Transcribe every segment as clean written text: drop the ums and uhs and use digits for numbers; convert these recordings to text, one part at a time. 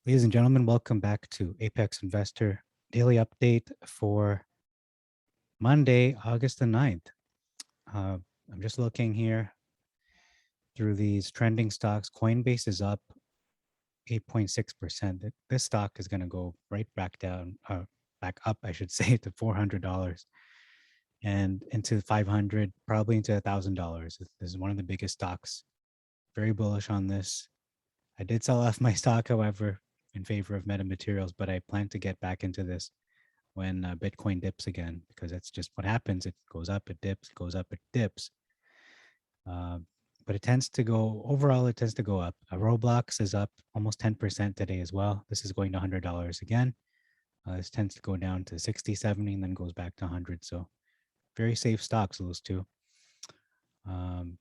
Ladies and gentlemen, welcome back to Apex Investor Daily Update for Monday, August the 9th. Uh, I'm just looking here through these trending stocks. Coinbase is up 8.6%. This stock is going to go right back down, back up, I should say, to $400 and into 500, probably into $1,000. This is one of the biggest stocks. Very bullish on this. I did sell off my stock, however, in favor of metamaterials, but I plan to get back into this when Bitcoin dips again, because that's just what happens. It goes up, it dips, it goes up, it dips. Uh, but it tends to go overall. It tends to go up. Roblox is up almost 10% today as well. This is going to $100 again. This tends to go down to 60, 70, and then goes back to 100. So very safe stocks, those two. Um,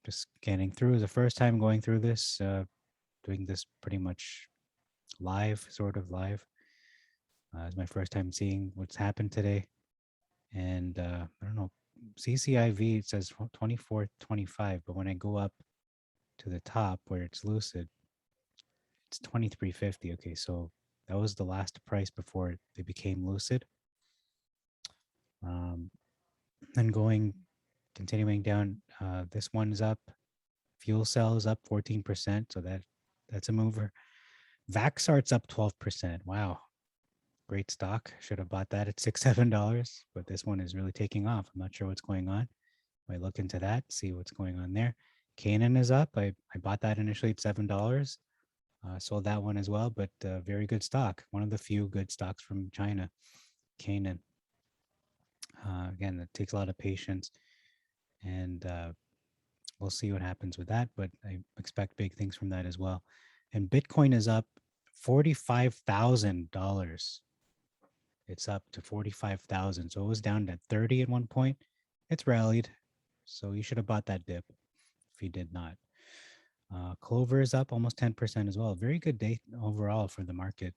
just getting through. The first time going through this, doing this pretty much live, sort of live. It's my first time seeing what's happened today. And I don't know, CCIV, it says 24.25, but when I go up to the top where it's lucid, it's 23.50. Okay, so that was the last price before they became lucid. Um, then continuing down, this one's up. Fuel cell is up 14%, so that's a mover. Vaxart's up 12%. Wow, great stock. Should have bought that at $6, $7, but this one is really taking off. I'm not sure what's going on. I look into that, see what's going on there. Canon is up. I bought that initially at $7. Sold that one as well, but very good stock. One of the few good stocks from China, Canon. Again, it takes a lot of patience, and we'll see what happens with that. But I expect big things from that as well. And Bitcoin is up $45,000. It's up to 45,000. So it was down to 30 at one point. It's rallied. So you should have bought that dip if you did not. Clover is up almost 10% as well. Very good day overall for the market,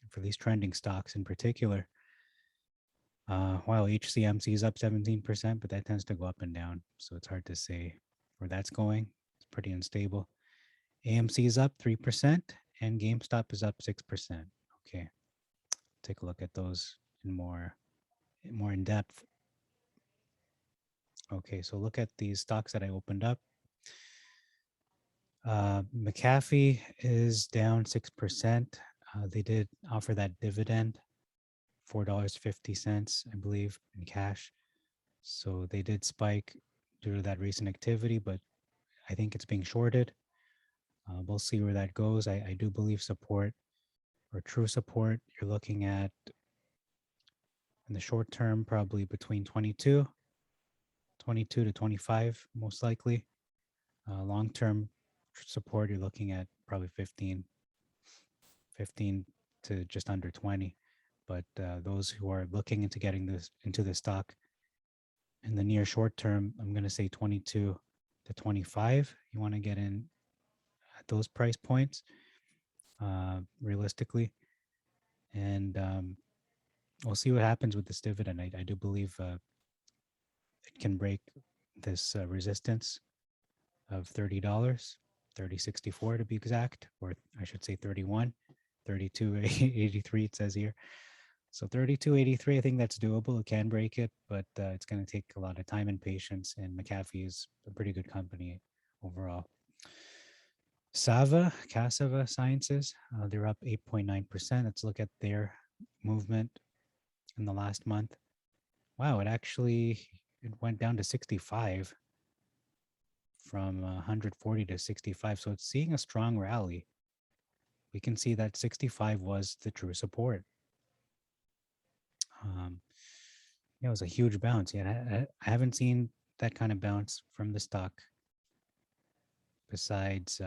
for these trending stocks in particular. While HCMC is up 17%, but that tends to go up and down. So it's hard to say where that's going. It's pretty unstable. AMC is up 3% and GameStop is up 6%. Okay. Take a look at those in more in depth. Okay, so look at these stocks that I opened up. McAfee is down 6%. They did offer that dividend, $4.50, I believe, in cash. So they did spike due to that recent activity, but I think it's being shorted. We'll see where that goes. I do believe support or true support, you're looking at in the short term, probably between 22 to 25, most likely. Long term support, you're looking at probably 15 to just under 20. But those who are looking into getting this into the stock in the near short term, I'm going to say 22 to 25. You want to get in at those price points realistically. And we'll see what happens with this dividend. I do believe it can break this resistance of $30, 30.64 to be exact, or I should say 31, 32.83 it says here. So 32.83, I think that's doable. It can break it, but it's going to take a lot of time and patience. And McAfee is a pretty good company overall. Cassava Sciences, they're up 8.9%. Let's look at their movement in the last month. Wow, it went down to 65 from 140 to 65. So it's seeing a strong rally. We can see that 65 was the true support. It was a huge bounce. Yeah, I haven't seen that kind of bounce from the stock. Besides,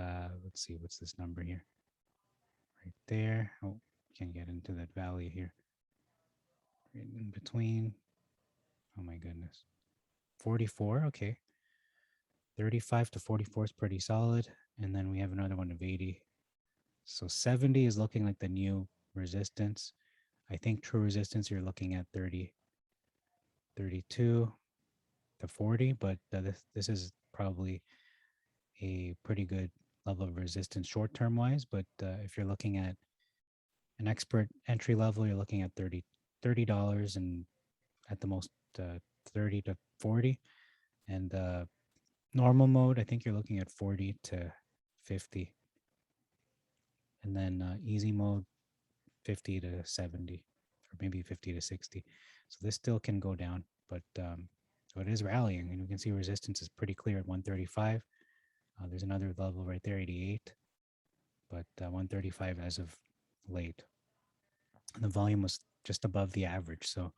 let's see, what's this number here? Right there. Oh, can't get into that value here. Right in between. Oh my goodness. 44. Okay. 35 to 44 is pretty solid. And then we have another one of 80. So 70 is looking like the new resistance. I think true resistance, you're looking at 30, 32 to 40, but this is probably a pretty good level of resistance short term wise. But if you're looking at An expert entry level, you're looking at $30 and at the most 30 to 40. And normal mode, I think you're looking at 40 to 50. And then easy mode, 50 to 70, or maybe 50 to 60. So this still can go down, but so it is rallying. And you can see resistance is pretty clear at 135. There's another level right there, 88, but 135 as of late. And the volume was just above the average. So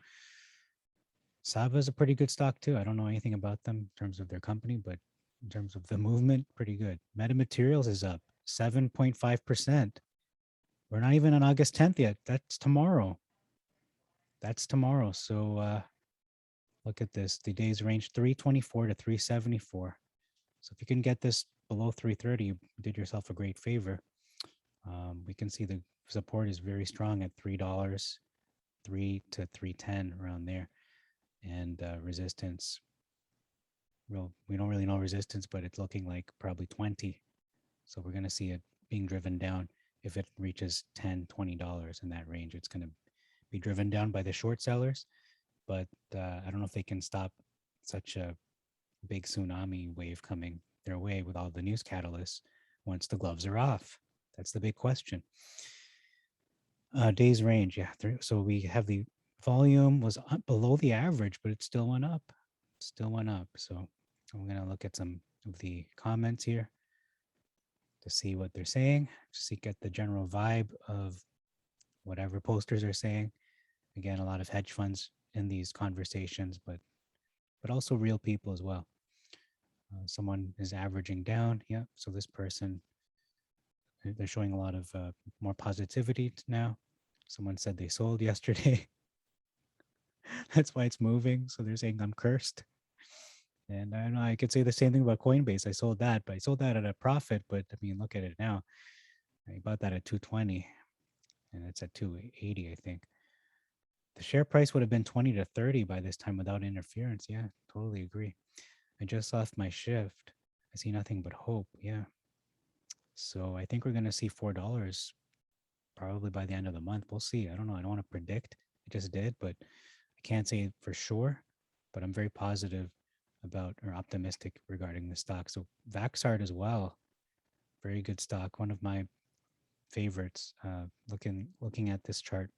Saba is a pretty good stock too. I don't know anything about them in terms of their company, but in terms of the movement, pretty good. Metamaterials is up 7.5%. We're not even on August 10th yet. That's tomorrow. That's tomorrow. So look at this. The days range 324 to 374. So if you can get this below 330, you did yourself a great favor. We can see the support is very strong at $3, 3 to 310 around there. And resistance, well, we don't really know resistance, but it's looking like probably 20. So we're going to see it being driven down. If it reaches $10, $20 in that range, it's going to be driven down by the short sellers. But I don't know if they can stop such a big tsunami wave coming their way with all the news catalysts once the gloves are off. That's the big question. Days range, yeah. So we have the volume was below the average, but it still went up. Still went up. So I'm going to look at some of the comments here to see what they're saying, just to get the general vibe of whatever posters are saying. Again, a lot of hedge funds in these conversations, but also real people as well. Someone is averaging down. Yeah. So this person, they're showing a lot of more positivity now. Someone said they sold yesterday. That's why it's moving. So they're saying I'm cursed. And I don't know, I could say the same thing about Coinbase. I sold that, but I sold that at a profit. But I mean, look at it now. I bought that at 220 and it's at 280, I think. The share price would have been 20 to 30 by this time without interference. Yeah, totally agree. I just left my shift. I see nothing but hope. Yeah. So I think we're going to see $4 probably by the end of the month. We'll see. I don't know. I don't want to predict. I just did, but I can't say for sure. But I'm very positive about or optimistic regarding the stock. So Vaxart as well, very good stock. One of my favorites. Looking at this chart,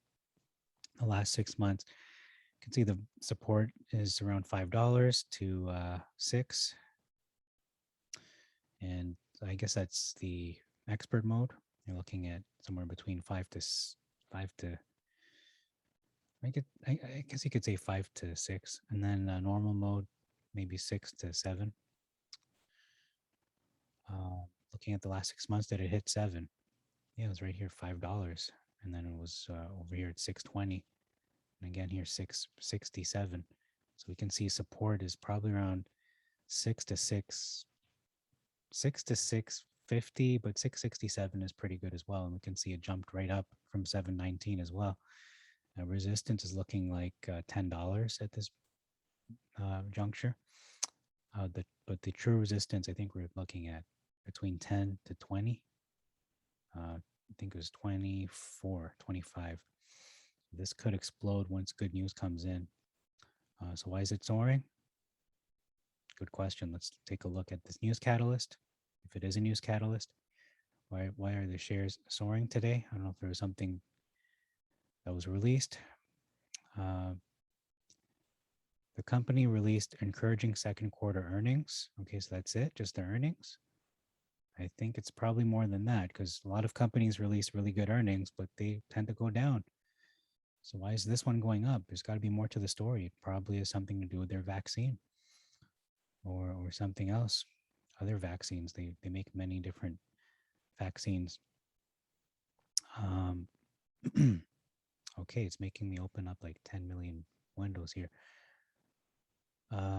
the last 6 months, you can see the support is around $5 to 6, and I guess that's the expert mode. You're looking at somewhere between 5 to I guess you could say 5 to 6, and then normal mode maybe 6 to 7. Looking at the last 6 months, did it hit 7? Yeah, it was right here, $5, and then it was over here at 620, and again here 667. So we can see support is probably around 6 to 650, but 667 is pretty good as well. And we can see it jumped right up from 719 as well. Resistance is looking like $10 at this juncture. But the true resistance, I think we're looking at between 10 to 20. I think it was 24, 25. This could explode once good news comes in. So why is it soaring? Good question. Let's take a look at this news catalyst. If it is a news catalyst, why are the shares soaring today? I don't know if there was something that was released. The company released encouraging second quarter earnings. Okay, so that's it, just the earnings. I think it's probably more than that because a lot of companies release really good earnings, but they tend to go down. So why is this one going up? There's got to be more to the story. It probably has something to do with their vaccine or something else. Other vaccines, they make many different vaccines. Okay, it's making me open up like 10 million windows here.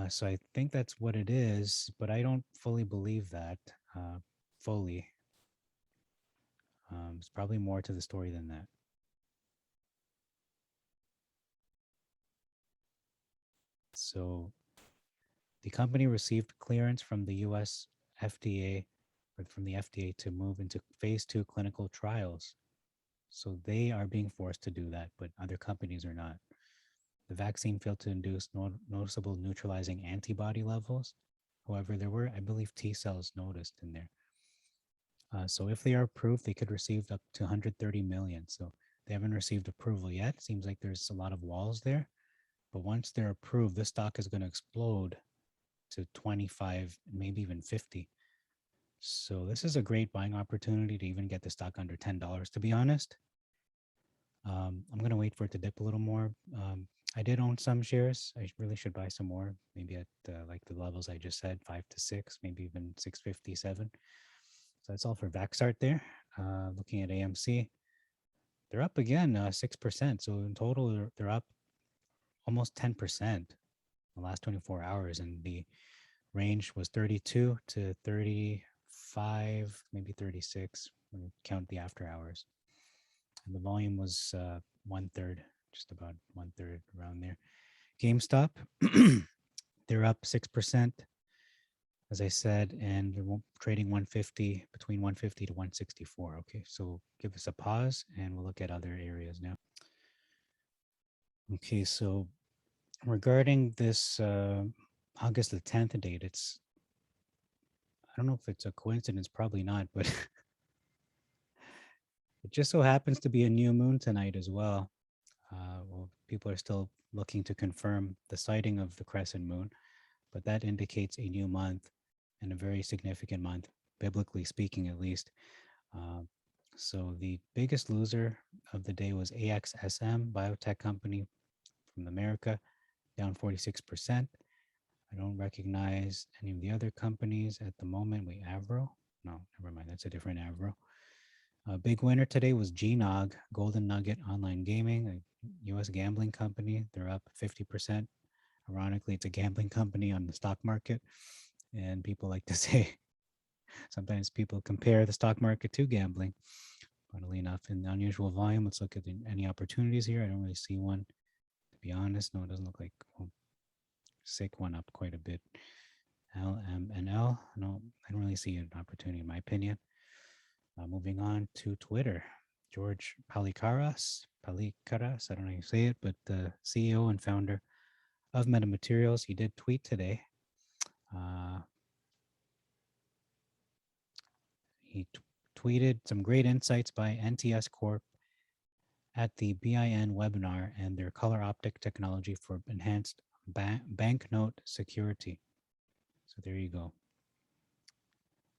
So I think that's what it is, but I don't fully believe that fully. It's probably more to the story than that. So the company received clearance from the US FDA or from the FDA to move into phase 2 clinical trials. So they are being forced to do that, but other companies are not. The vaccine failed to induce noticeable neutralizing antibody levels. However, there were, I believe, T cells noticed in there. So if they are approved, they could receive up to 130 million. So they haven't received approval yet. Seems like there's a lot of walls there. But once they're approved, this stock is going to explode to 25, maybe even 50. So this is a great buying opportunity to even get the stock under $10, to be honest. I'm going to wait for it to dip a little more. I did own some shares. I really should buy some more, maybe at like the levels I just said, 5 to 6, maybe even 657. So that's all for Vaxart there. Looking at AMC, they're up again, 6%. So in total, they're up almost 10% the last 24 hours. And the range was 32 to 35, maybe 36 when you count the after hours. And the volume was 1/3, just about 1/3 around there. GameStop, they're up 6%, as I said, and they're trading 150, between 150 to 164. Okay, so give us a pause and we'll look at other areas now. Okay, so regarding this August the 10th date, I don't know if it's a coincidence, probably not, but it just so happens to be a new moon tonight as well. Well, people are still looking to confirm the sighting of the crescent moon, but that indicates a new month and a very significant month, biblically speaking, at least. Uh, so the biggest loser of the day was AXSM, biotech company from America, down 46%. I don't recognize any of the other companies at the moment. Wait, Avro? No, never mind. That's a different Avro. A big winner today was GNOG, Golden Nugget Online Gaming, a U.S. gambling company. They're up 50%. Ironically, it's a gambling company on the stock market. And people like to say, sometimes people compare the stock market to gambling. Funnily enough, in the unusual volume, let's look at any opportunities here. I don't really see one, to be honest. No, it doesn't look like, well, SIC went up quite a bit. LMNL, no, I don't really see an opportunity in my opinion. Moving on to Twitter, George Palikaras, I don't know how you say it, but the CEO and founder of Metamaterials, he did tweet today. He tweeted some great insights by NTS Corp at the BIN webinar and their color optic technology for enhanced banknote security. So there you go.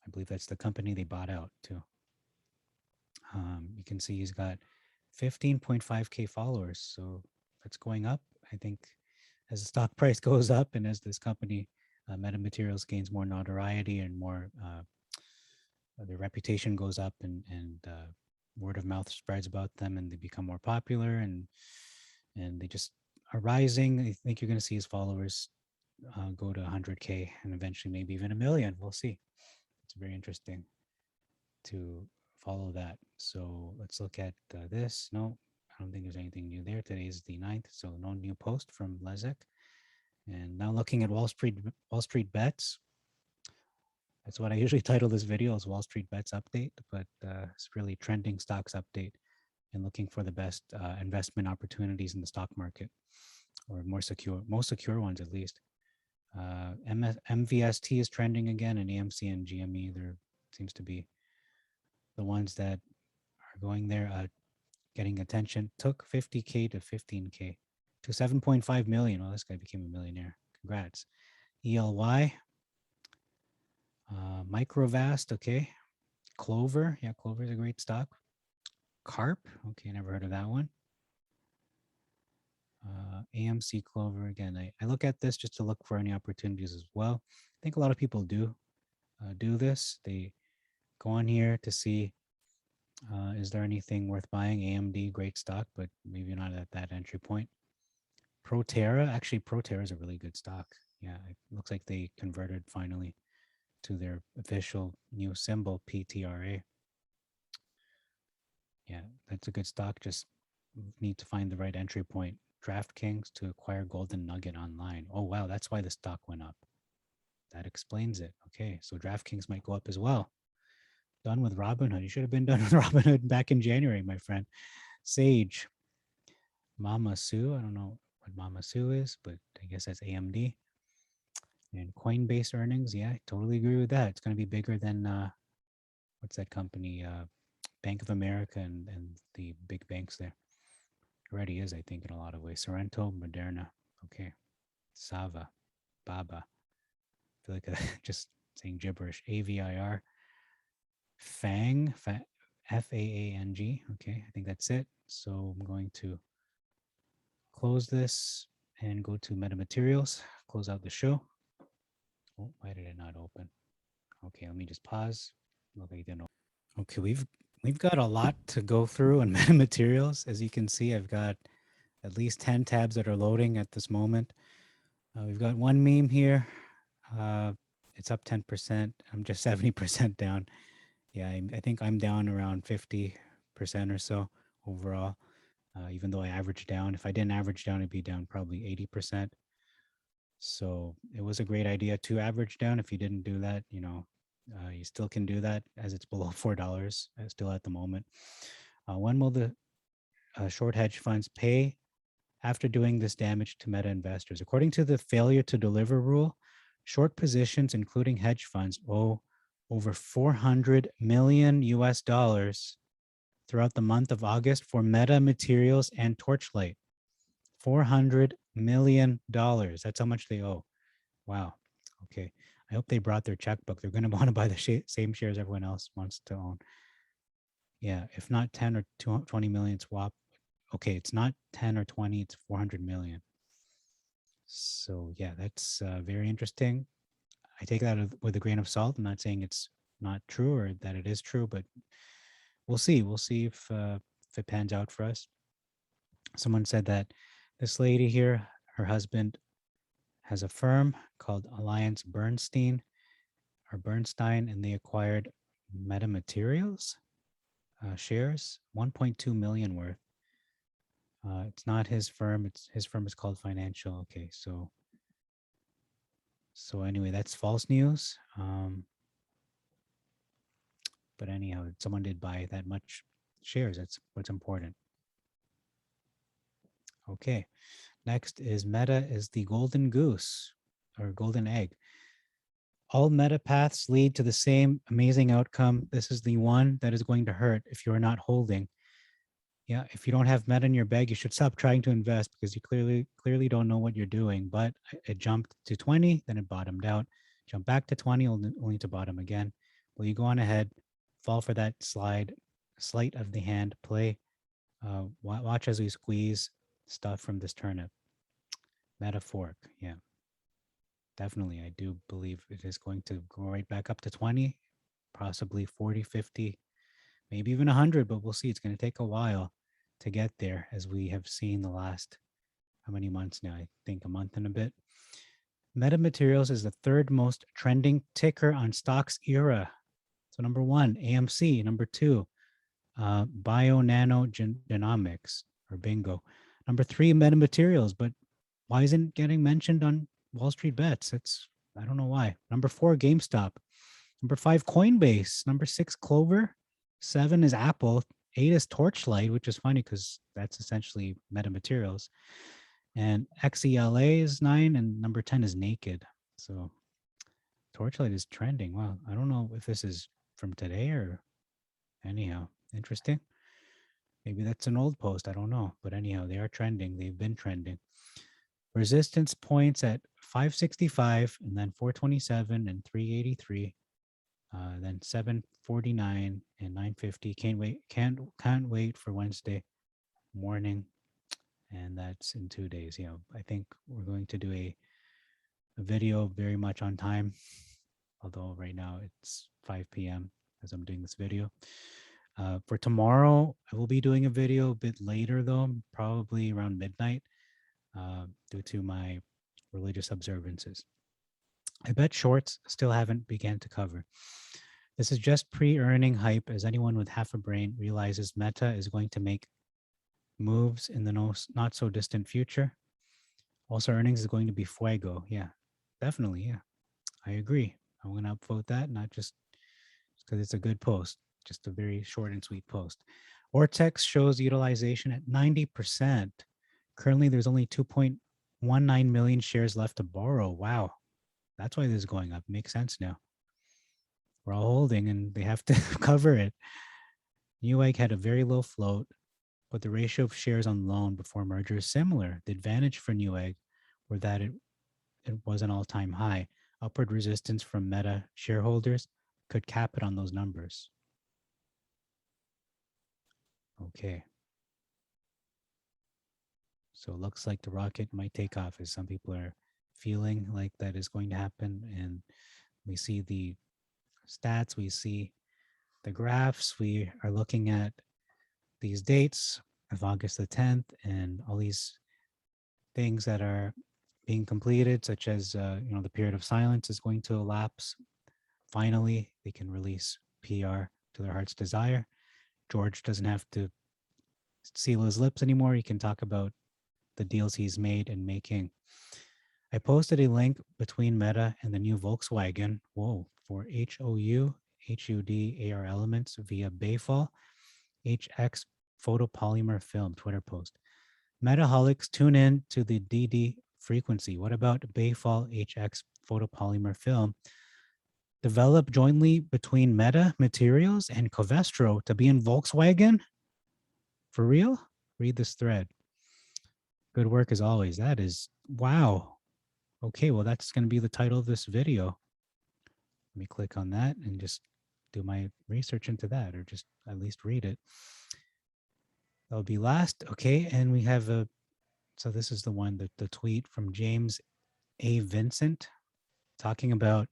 I believe that's the company they bought out too. You can see he's got 15.5K followers. So that's going up. I think as the stock price goes up and as this company, Metamaterials, gains more notoriety and more, their reputation goes up and word of mouth spreads about them and they become more popular and they just are rising. I think you're going to see his followers go to 100K and eventually maybe even 1 million. We'll see. It's very interesting to follow that. So let's look at this. No, I don't think there's anything new there. Today is the 9th, so no new post from Lezek. And now looking at Wall Street bets. That's what I usually title this video, is Wall Street bets update, but it's really trending stocks update and looking for the best investment opportunities in the stock market, or most secure ones at least. MVST is trending again, and AMC and GME, there seems to be the ones that are going there, getting attention. Took 50K to 15K to 7.5 million. Well, this guy became a millionaire. Congrats. ELY, Microvast, okay. Clover, yeah, Clover is a great stock. Carp, okay, never heard of that one. AMC Clover, again, I look at this just to look for any opportunities as well. I think a lot of people do this. They go on here to see, is there anything worth buying? AMD, great stock, but maybe not at that entry point. Proterra, actually Proterra is a really good stock. Yeah, it looks like they converted finally to their official new symbol, PTRA. Yeah, that's a good stock. Just need to find the right entry point. DraftKings to acquire Golden Nugget online. Oh, wow. That's why the stock went up. That explains it. Okay. So DraftKings might go up as well. Done with Robinhood. You should have been done with Robinhood back in January, my friend. Sage, Mama Sue. I don't know what Mama Sue is, but I guess that's AMD. And Coinbase earnings. Yeah, I totally agree with that. It's going to be bigger than what's that company? Bank of America and the big banks there. Already is, I think, in a lot of ways. Sorrento, Moderna. Okay. Sava, Baba. I feel like just saying gibberish. AVIR, Fang, FAANG. Okay, I think that's it. So I'm going to close this and go to metamaterials, close out the show. Oh, why did it not open? Okay, let me just pause. Okay, it didn't open. Okay, we've got a lot to go through in metamaterials. As you can see, I've got at least 10 tabs that are loading at this moment. We've got one meme here. It's up 10%. I'm just 70% down. Yeah, I think I'm down around 50% or so overall, even though I averaged down. If I didn't average down, it'd be down probably 80%. So it was a great idea to average down. If you didn't do that, you still can do that as it's below $4 still at the moment. When will the short hedge funds pay after doing this damage to meta investors? According to the failure to deliver rule, short positions, including hedge funds, owe over 400 million US dollars throughout the month of August for Meta Materials and Torchlight. $400 million. That's how much they owe. Wow. Okay. I hope they brought their checkbook. They're going to want to buy the same shares everyone else wants to own. Yeah. If not 10 or 20 million swap. Okay. It's not 10 or 20. It's 400 million. So yeah, that's very interesting. I take that with a grain of salt. I'm not saying it's not true or that it is true, but we'll see. We'll see if it pans out for us. Someone said that this lady here, her husband has a firm called Alliance Bernstein, and they acquired Metamaterials shares, 1.2 million worth. It's not his firm. His firm is called Financial. Okay, so anyway, that's false news. But anyhow, someone did buy that much shares. That's what's important. Okay, next is Meta is the golden goose or golden egg. All meta paths lead to the same amazing outcome. This is the one that is going to hurt if you're not holding. Yeah, if you don't have meta in your bag, you should stop trying to invest because you clearly don't know what you're doing. But it jumped to 20, then it bottomed out. Jump back to 20, only to bottom again. Will you go on ahead, fall for that sleight of the hand play? Watch as we squeeze stuff from this turnip. Metaphoric, yeah. Definitely, I do believe it is going to go right back up to 20, possibly 40, 50, maybe even 100, but we'll see. It's going to take a while to get there, as we have seen the last, how many months now? I think a month and a bit. Metamaterials is the third most trending ticker on stocks era. So number one, AMC. Number two, Bionanogenomics, or Bingo. Number three, Metamaterials. But why isn't it getting mentioned on Wall Street Bets? I don't know why. Number four, GameStop. Number five, Coinbase. Number six, Clover. Seven is Apple. Eight is Torchlight, which is funny because that's essentially metamaterials. And XELA is 9, and number 10 is Naked. So Torchlight is trending. Wow. I don't know if this is from today or anyhow. Interesting. Maybe that's an old post. I don't know. But anyhow, they are trending. They've been trending. Resistance points at 565 and then 427 and 383. Then 749 and 950. Can't wait for Wednesday morning. And that's in 2 days. I think we're going to do a video very much on time. Although right now it's 5 p.m. as I'm doing this video. For tomorrow, I will be doing a video a bit later though, probably around midnight, due to my religious observances. I bet shorts still haven't began to cover. This is just pre-earning hype, as anyone with half a brain realizes Meta is going to make moves in the not so distant future. Also, earnings is going to be fuego. Yeah, definitely. Yeah, I agree. I'm going to upvote that, not just because it's a good post, just a very short and sweet post. Ortex shows utilization at 90%. Currently, there's only 2.19 million shares left to borrow. Wow. That's why this is going up. Makes sense now. We're all holding and they have to cover it. Newegg had a very low float, but the ratio of shares on loan before merger is similar. The advantage for Newegg were that it was an all-time high. Upward resistance from Meta shareholders could cap it on those numbers. Okay. So it looks like the rocket might take off, as some people are feeling like that is going to happen. And we see the stats, we see the graphs, we are looking at these dates of August the 10th and all these things that are being completed, such as the period of silence is going to elapse. Finally, they can release PR to their heart's desire. George doesn't have to seal his lips anymore. He can talk about the deals he's made and making. I posted a link between Meta and the new Volkswagen, for HUD AR elements via Bayfall HX photopolymer film Twitter post. Metaholics tune in to the DD frequency. What about Bayfall HX photopolymer film? Developed jointly between Meta Materials and Covestro to be in Volkswagen? For real? Read this thread. Good work as always. That is, wow. Okay, well, that's going to be the title of this video. Let me click on that and just do my research into that, or just at least read it. That'll be last. Okay, and we have so this is the one, the tweet from James A. Vincent talking about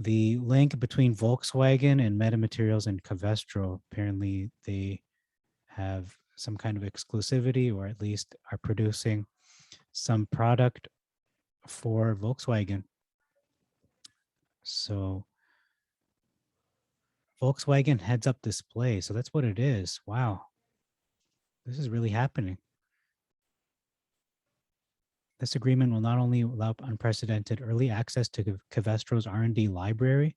the link between Volkswagen and Metamaterials and Covestro. Apparently, they have some kind of exclusivity, or at least are producing some product for Volkswagen. So Volkswagen heads up display. So that's what it is. Wow. This is really happening. This agreement will not only allow unprecedented early access to Covestro's R&D library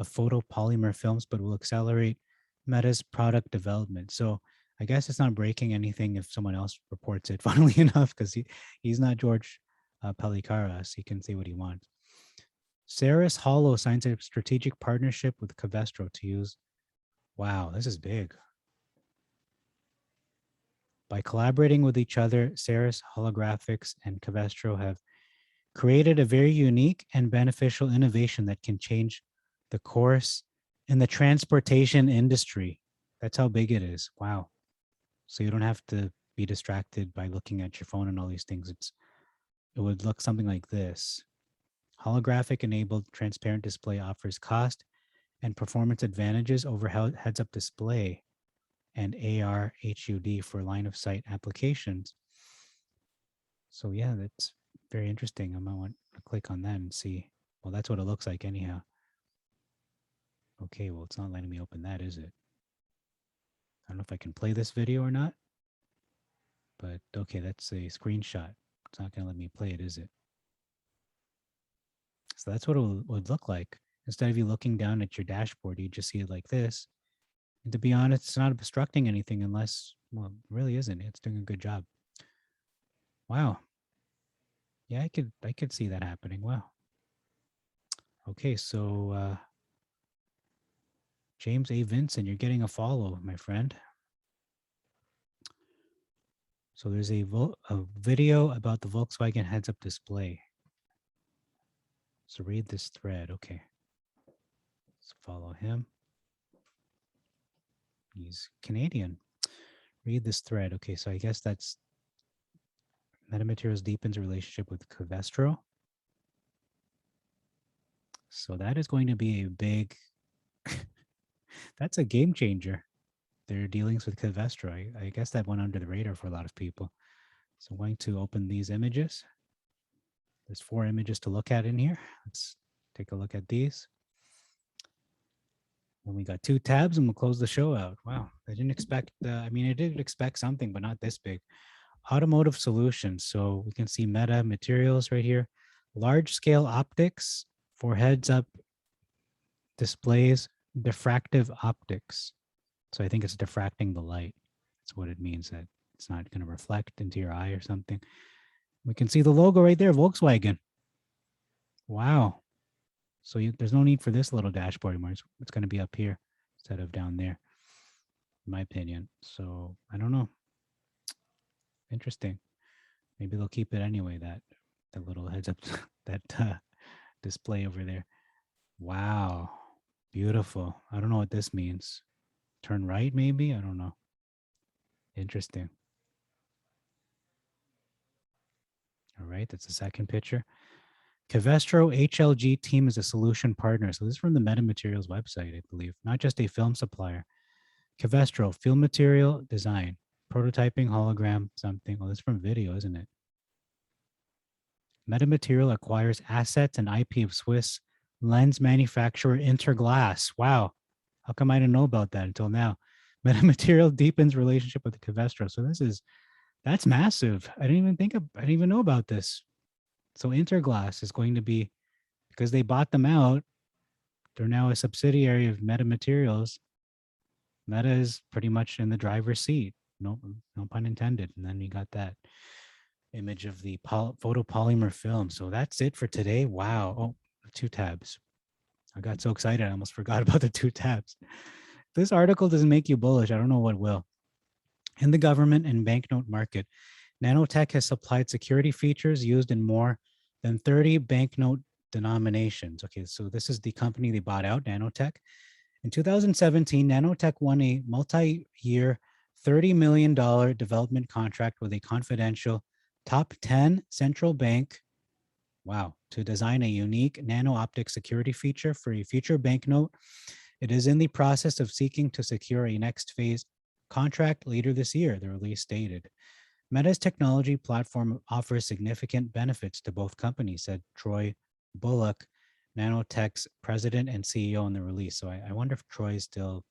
of photopolymer films, but will accelerate Meta's product development. So I guess it's not breaking anything if someone else reports it, funnily enough, because he's not George Pelikaras. He can say what he wants. Ceres Hollow signs a strategic partnership with Covestro to use. Wow, this is big. By collaborating with each other, Ceres Holographics and Covestro have created a very unique and beneficial innovation that can change the course in the transportation industry. That's how big it is. Wow. So you don't have to be distracted by looking at your phone and all these things. It would look something like this. Holographic enabled transparent display offers cost and performance advantages over heads-up display and AR HUD for line of sight applications. So yeah, that's very interesting. I might want to click on that and see. Well, that's what it looks like anyhow. Okay, well, it's not letting me open that, is it? I don't know if I can play this video or not, but okay, that's a screenshot. It's not going to let me play it, is it? So that's what it would look like. Instead of you looking down at your dashboard, you just see it like this. And to be honest, it's not obstructing anything unless, well, it really isn't. It's doing a good job. Wow. Yeah, I could see that happening. Wow. Okay, so James A. Vincent, you're getting a follow, my friend. So there's a video about the Volkswagen heads-up display. So read this thread. Okay. Let's follow him. He's Canadian. Read this thread. Okay, so I guess that's Metamaterials deepens relationship with Covestro. So that is going to be a big, that's a game changer. Their dealings with Covestro. I guess that went under the radar for a lot of people. So I'm going to open these images. There's 4 images to look at in here. Let's take a look at these. And we got 2 tabs and we'll close the show out. Wow, I didn't expect, I did expect something, but not this big. Automotive solutions. So we can see Meta Materials right here. Large scale optics for heads up displays diffractive optics. So I think it's diffracting the light. That's what it means, that it's not going to reflect into your eye or something. We can see the logo right there, Volkswagen. Wow. So there's no need for this little dashboard anymore. It's going to be up here instead of down there, in my opinion. So I don't know. Interesting. Maybe they'll keep it anyway, that little heads up, that display over there. Wow. Beautiful. I don't know what this means. Turn right, maybe? I don't know. Interesting. All right, that's the second picture. Covestro HLG team is a solution partner. So this is from the Metamaterials website, I believe. Not just a film supplier. Covestro, film material design, prototyping, hologram, something. Well, this is from video, isn't it? Metamaterial acquires assets and IP of Swiss lens manufacturer Interglass. Wow. How come I didn't know about that until now? Metamaterial deepens relationship with Covestro. So that's massive. I didn't even know about this. So Interglass is going to be, because they bought them out, they're now a subsidiary of Metamaterials. Meta is pretty much in the driver's seat. No pun intended. And then you got that image of the photopolymer film. So that's it for today. Wow. Oh, 2 tabs. I got so excited, I almost forgot about the 2 tabs. This article doesn't make you bullish. I don't know what will. In the government and banknote market, nanotech has supplied security features used in more than 30 banknote denominations. Okay, so this is the company they bought out, Nanotech. In 2017, Nanotech won a multi-year $30 million development contract with a confidential top 10 central bank, wow, to design a unique nano-optic security feature for a future banknote. It is in the process of seeking to secure a next phase contract later this year, the release stated. Meta's technology platform offers significant benefits to both companies, said Troy Bullock, Nanotech's president and CEO, in the release. So I wonder if Troy's still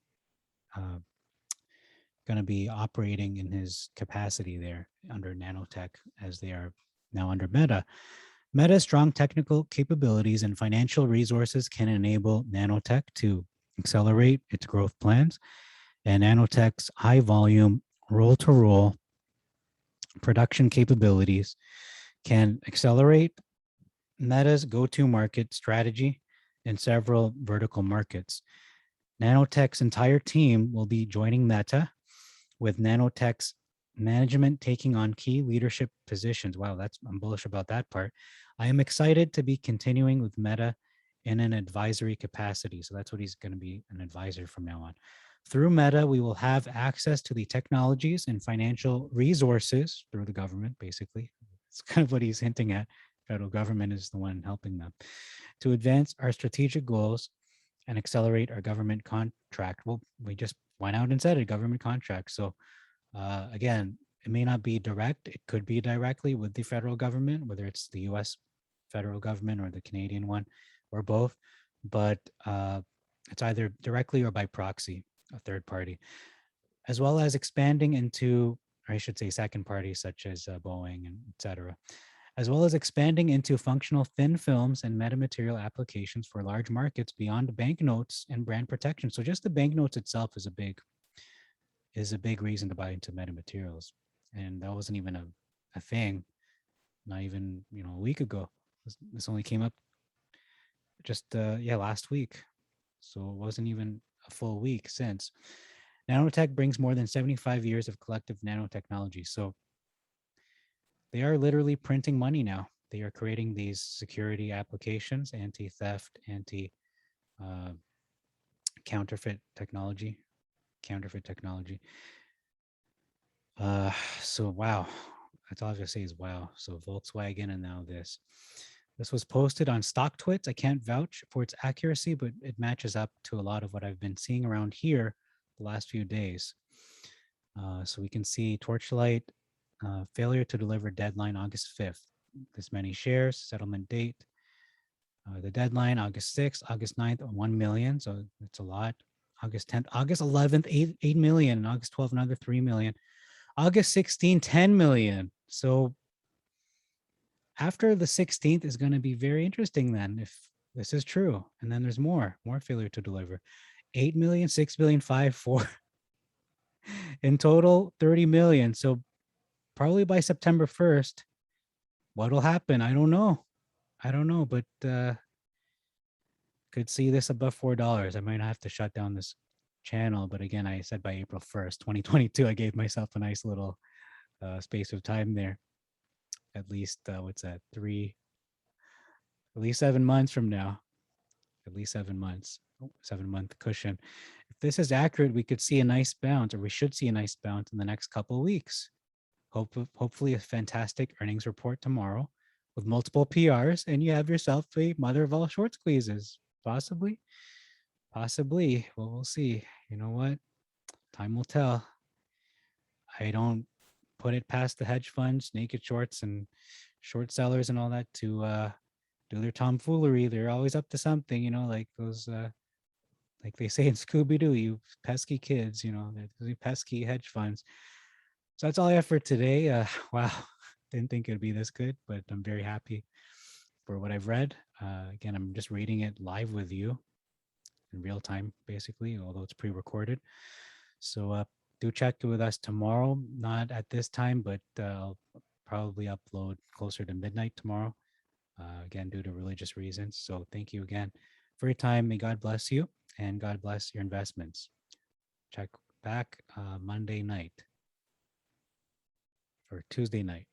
going to be operating in his capacity there under Nanotech, as they are now under Meta. Meta's strong technical capabilities and financial resources can enable Nanotech to accelerate its growth plans, and Nanotech's high volume roll-to-roll production capabilities can accelerate Meta's go-to-market strategy in several vertical markets. Nanotech's entire team will be joining Meta, with Nanotech's management taking on key leadership positions. Wow, I'm bullish about that part. I am excited to be continuing with Meta in an advisory capacity. So that's what he's going to be, an advisor from now on. Through Meta, we will have access to the technologies and financial resources through the government, basically. It's kind of what he's hinting at. Federal government is the one helping them to advance our strategic goals and accelerate our government contract. Well, we just went out and said a government contract. So again, it may not be direct. It could be directly with the federal government, whether it's the US federal government or the Canadian one or both. But it's either directly or by proxy, a third party, as well as expanding into, or I should say second parties such as Boeing and et cetera, as well as expanding into functional thin films and metamaterial applications for large markets beyond banknotes and brand protection. So just the banknotes itself is a big reason to buy into metamaterials. And that wasn't even a thing, not even, a week ago. This only came up just last week. So it wasn't even a full week since. Nanotech brings more than 75 years of collective nanotechnology. So they are literally printing money now. They are creating these security applications, anti-theft, counterfeit technology. So wow, that's all I have to say is wow. So Volkswagen and now this. This was posted on StockTwits. I can't vouch for its accuracy, but it matches up to a lot of what I've been seeing around here the last few days. So we can see Torchlight, failure to deliver deadline August 5th. This many shares, settlement date. The deadline August 6th, August 9th, 1 million. So it's a lot. August 10th, August 11th, 8 million. August 12th, another 3 million. August 16th, 10 million. So after the 16th is going to be very interesting then. If This is true. And then there's more failure to deliver. 8 million, 6 million, 5, 4. In total, 30 million. So probably by September 1st, what'll happen? I don't know. I don't know, but could see this above $4. I might have to shut down this channel. But again, I said by April 1st, 2022, I gave myself a nice little space of time there. At least, what's that? At least 7 months from now. At least 7 months, 7 month cushion. If this is accurate, we could see a nice bounce, or we should see a nice bounce in the next couple of weeks. Hopefully, a fantastic earnings report tomorrow with multiple PRs, and you have yourself a mother of all short squeezes. Possibly, possibly. Well, we'll see. You know what? Time will tell. I don't put it past the hedge funds, naked shorts, and short sellers and all that to do their tomfoolery. They're always up to something, like those like they say in Scooby Doo, you pesky kids, those pesky hedge funds. So that's all I have for today. Wow, didn't think it'd be this good, but I'm very happy for what I've read. Again, I'm just reading it live with you in real time, basically, although it's pre-recorded. So do check with us tomorrow. Not at this time, but I'll probably upload closer to midnight tomorrow. Again, due to religious reasons. So thank you again for your time. May God bless you and God bless your investments. Check back Monday night or Tuesday night.